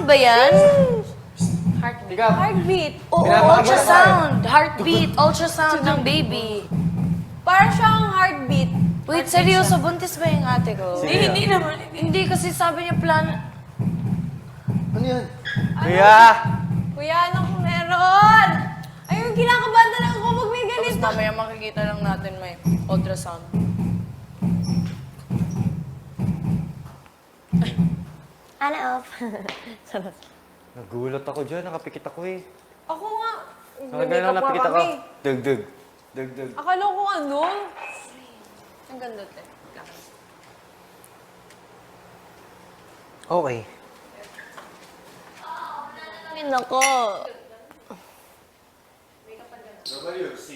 Ultrasound ba yan? Heartbeat. Heartbeat. Oo, ultrasound. Heartbeat, ultrasound ng baby. Para siyang heartbeat. Wait, seryoso, buntis ba yung ate ko? Hindi naman. Hindi kasi sabi niya plan... Ano yan? Kuya! Kuya, ano kung meron? Ayun, kinakabahan na lang ako pag may Tapos ganito. mamaya makikita lang natin may ultrasound. Ano off? Nagulat ako dyan, nakapikit ako eh. Ako nga. Nakagano lang napikit ako. Dugdug. Dugdug. Akala ko ano? Ang ganda, te. Okay. Ay, nako. WC,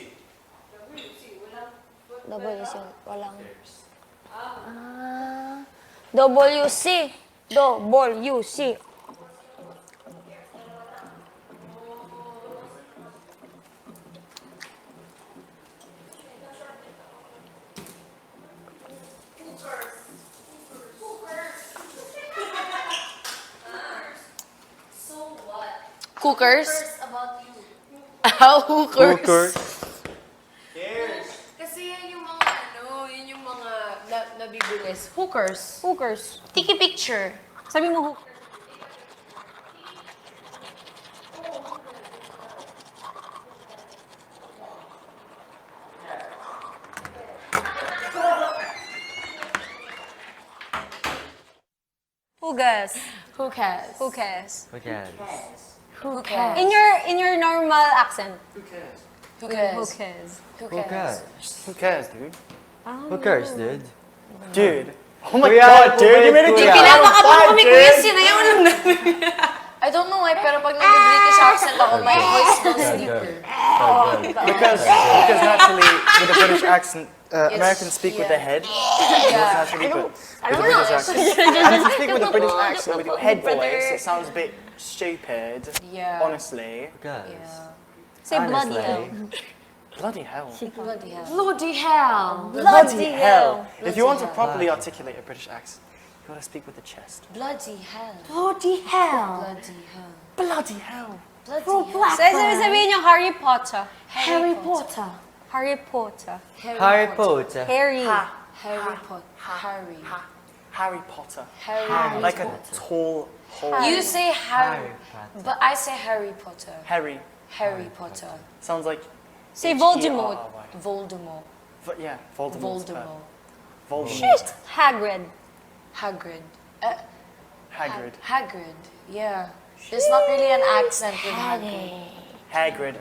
walang... WC. WC. Hookers? Ah, hookers. Hookers. Kasi yan yung mga yun yung mga nabibilis. Hookers. Hookers. Take a picture. Sabi mo hook. Hugas. Who cares? Who cares? Okay. Who cares? In your normal accent. Who cares? Who cares? Who Who cares? cares? Who cares, dude? Who cares, dude? Dude. Oh my Kuya, god, dude, you made it Di to pinapakapan kami, kuya. Sinayaw lang namin. I don't know why, pero pag nag-British accent ako, my voice goes deeper. Because naturally, with a British accent, Americans speak with their head. Yeah. Naturally, but with a British accent, and if you speak with a British accent with your head voice, it sounds a bit stupid. Yeah. Honestly. Who cares? Say bloody hell. Bloody hell. Bloody hell. Bloody hell. Bloody hell. If you want to properly articulate a British accent, you gotta speak with the chest. Bloody hell. Bloody hell. Bloody hell. Bloody hell. Bloody For hell. black Sabihin yung Harry Potter. Harry Potter. Harry Potter. Harry Potter. Harry. Harry Potter. Harry. Harry Potter. Harry. Like a tall hole. You say Harry, Potter. but I say Harry Potter. Harry. Harry Potter. Sounds like Say Voldemort. H-E-R-R-Y. Voldemort. Yeah, Voldemort. Voldemort. Voldemort. Hagrid. Hagrid. Hagrid. Hagrid. Yeah. There's not really an accent with Hagrid. Hagrid.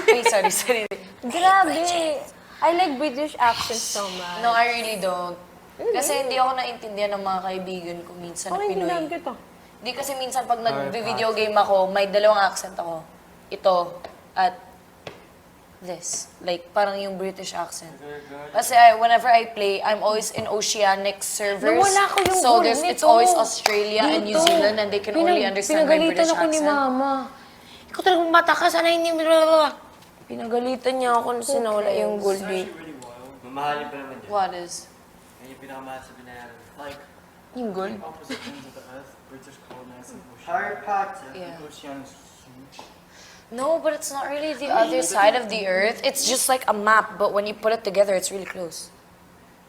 Wait, sorry. Grabe. I like British accents so much. No, I really don't. Kasi hindi ako naintindihan ng mga kaibigan ko minsan na Pinoy. kita. Hindi kasi minsan pag nag-video game ako, may dalawang accent ako. Ito at this. Like, parang yung British accent. Kasi whenever I play, I'm always in oceanic servers. Nawala ko yung So goal it's nito. always Australia and New Dito. Zealand and they can only understand my British Pinagalitan ako ni accent. Mama. Ikaw talagang bata ka, sana hindi mo... Pinagalitan niya ako na sinawala yung gold date. Mamahalin pa naman dyan. What is? Yan yung pinakamahal sa binayaran. Like, Yung gold? opposite ends of the earth, British colonizing ocean. Harry Potter. Yeah. Ocean is huge. No, but it's not really the other side of the earth. It's just like a map, but when you put it together, it's really close.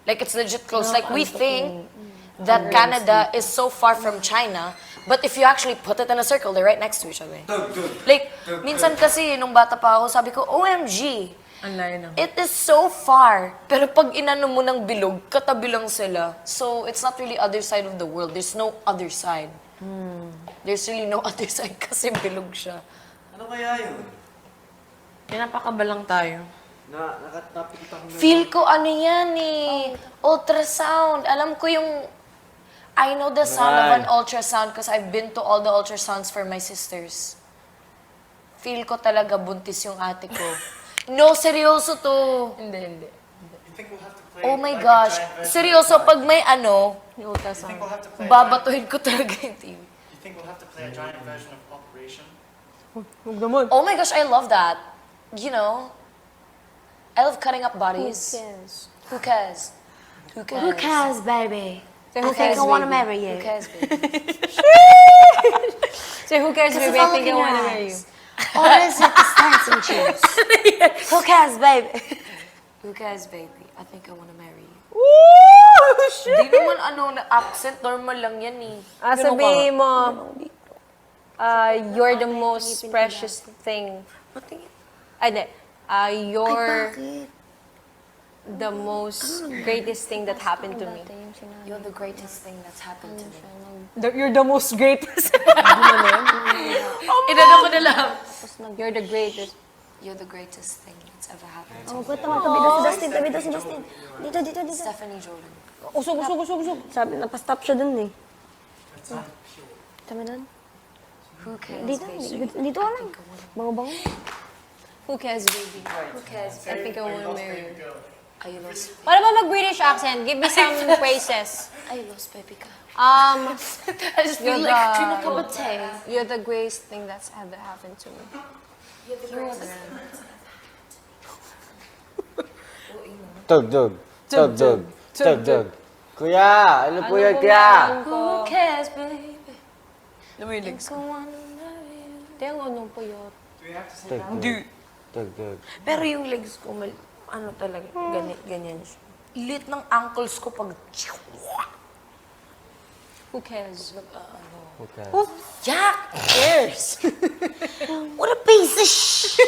Like, it's legit close. Like, we think that Canada is so far from China, but if you actually put it in a circle, they're right next to each other. Like, minsan kasi, nung bata pa ako, sabi ko, OMG, Ang layo na. it is so far. Pero pag inano mo ng bilog, katabi lang sila. So, it's not really other side of the world. There's no other side. There's really no other side kasi bilog siya. Ano kaya yun? Pinapakabalang tayo. Nakatapikit ako na. Feel ko ano yan eh. Ultrasound. Alam ko yung... I know the sound of an ultrasound because I've been to all the ultrasounds for my sisters. Feel ko talaga buntis yung ate ko. No, seryoso to. Hindi. You think we'll have to play Oh my like a gosh. giant version Seryoso, of pag may ano, Yung You think ultrasound. we'll have to play babatuhin ko talaga yung TV. You think we'll have to play a giant version of Operation? Huwag naman. Oh my gosh, I love that. You know, I love cutting up bodies. Yes. Who cares? Who cares? Who cares, baby? Who I think cares, I want to baby? marry Who you. cares, baby? So who cares, baby? I think I wanna marry you. Or is it the stance and choose? Who cares, babe? Who cares, baby? I think I wanna marry you. Woo! Shit! Di naman na accent, normal lang yan eh. Sabihin mo, you're the most precious thing. Hindi. You're the most greatest thing that happened to me. You're the greatest thing that's happened to me. You're the most greatest. Inano ko na lang. You're the greatest. You're the greatest thing that's ever happened to Oh, me. ba't naman? Tabi daw si Dustin, tabi daw si Dustin. Dito. Stephanie Jordan. Usog. Sabi, napastop siya dun eh. Tama dun. Who cares, Dito, baby? dito ka lang. Bango-bango. Who cares, baby? Who cares, I think I wanna marry you. Are you lost? What about mag-British accent? Give me some phrases. Are you lost, baby girl? Um, I just feel You're like the- drinking a cup of tea. you're the greatest thing that's ever happened to me. You're the greatest. Tug. Kuya, ano po yan, kuya? Who cares, baby? Lumiligs. I wanna marry you. Tingnan ko nung puyot. Tug. Pero yung legs ko, ano talaga, ganyan siya. Lit ng ankles ko pag... Who cares? Okay. Jack! Cares! What a piece of sh...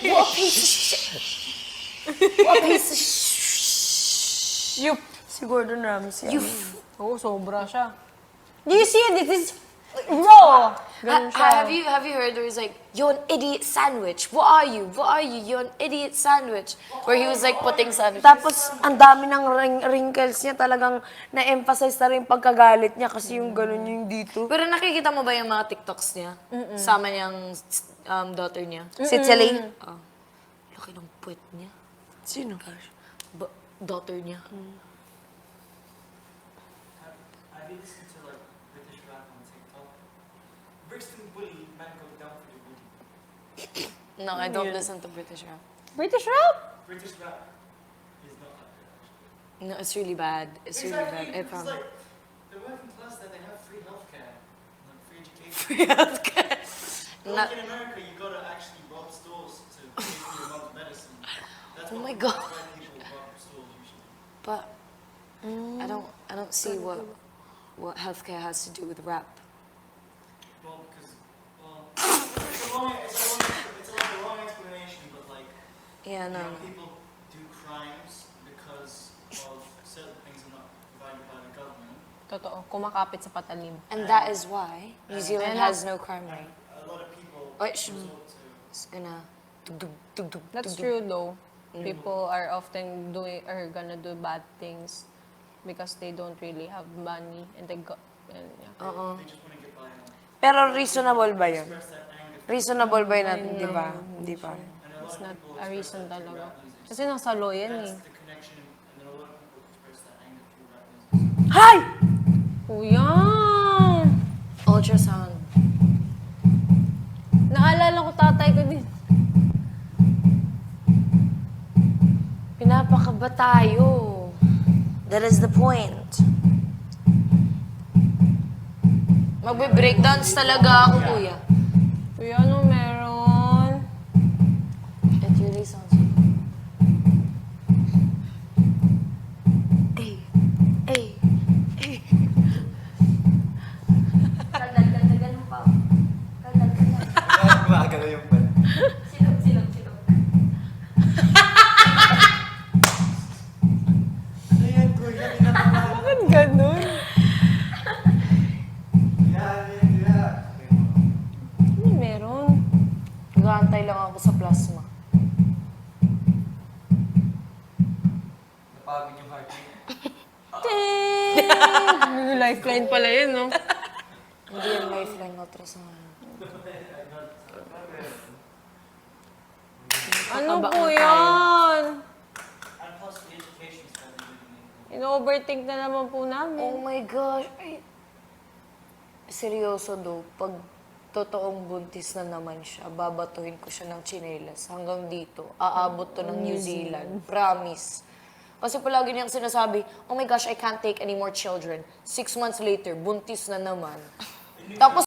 What a piece of shit! What a piece of You. Si Gordon Ramsay. Oo, sobra siya. Do you see it? This is raw. Ganun siya. Have you heard there was like, you're an idiot sandwich. What are you? You're an idiot sandwich. Where he was like putting sandwich. Tapos, ang dami ng wrinkles niya. Talagang na-emphasize na rin yung pagkagalit niya kasi yung gano'n yung dito. Pero nakikita mo ba yung mga TikToks niya? Sama niyang daughter niya. Si Celine. Laki ng puwet niya. Sino? Daughter niya. Have you listened to like British rap on TikTok? Brixton bully, man go down for the bully. No, I don't listen to British rap. British rap? British rap is not that good actually. No, it's really bad. It's really bad. I It's promise. like the working class that they have free healthcare, like free education. Free healthcare. Like in America, you gotta actually rob stores to pay for your mom's medicine. That's Oh what my God. that's why people rob stores usually. But I don't see what healthcare has to do with rap. Well, because it's a long explanation, but like Yeah, you no. know, people do crimes because of certain things are not provided by the government. Totoo. Kumakapit sa patalim. And that is why New Zealand has no crime rate. A lot of people Oh, it should, resort to it's gonna... That's true though. People are often gonna do bad things because they don't really have money and they got and yeah. they just want to get by on. Pero reasonable ba yun? Express that anger. Reasonable ba yun natin, di ba? Hindi pa. It's not a reason talaga. Kasi nasa law yan eh. That's the connection, and then a lot of people express that anger through rap music. Hi! Kuya! Ultrasound. Naalala ko tatay ko din. Pinapakaba tayo. That is the point. Magbe-breakdance talaga ako, kuya. Kuya, ano meron? It really sounds like... Gumagano yung pan. Ayan, kuya, Bakit ganun? Ano meron? Nag-aantay lang ako sa plasma. Napagod yung heartbeat. May lifeline pala yun, no? Hindi yan lifeline ultrasound. Ano po yan? and plus the education study really In-overthink na naman po Oh namin. my gosh. Ay. Seryoso do, pag totoong buntis na naman siya, babatuhin ko siya ng tsinelas hanggang dito. Aabot to ng New Zealand. Promise. Kasi palagi niyang sinasabi, oh my gosh, I can't take any more children. 6 months later, buntis na naman. Tapos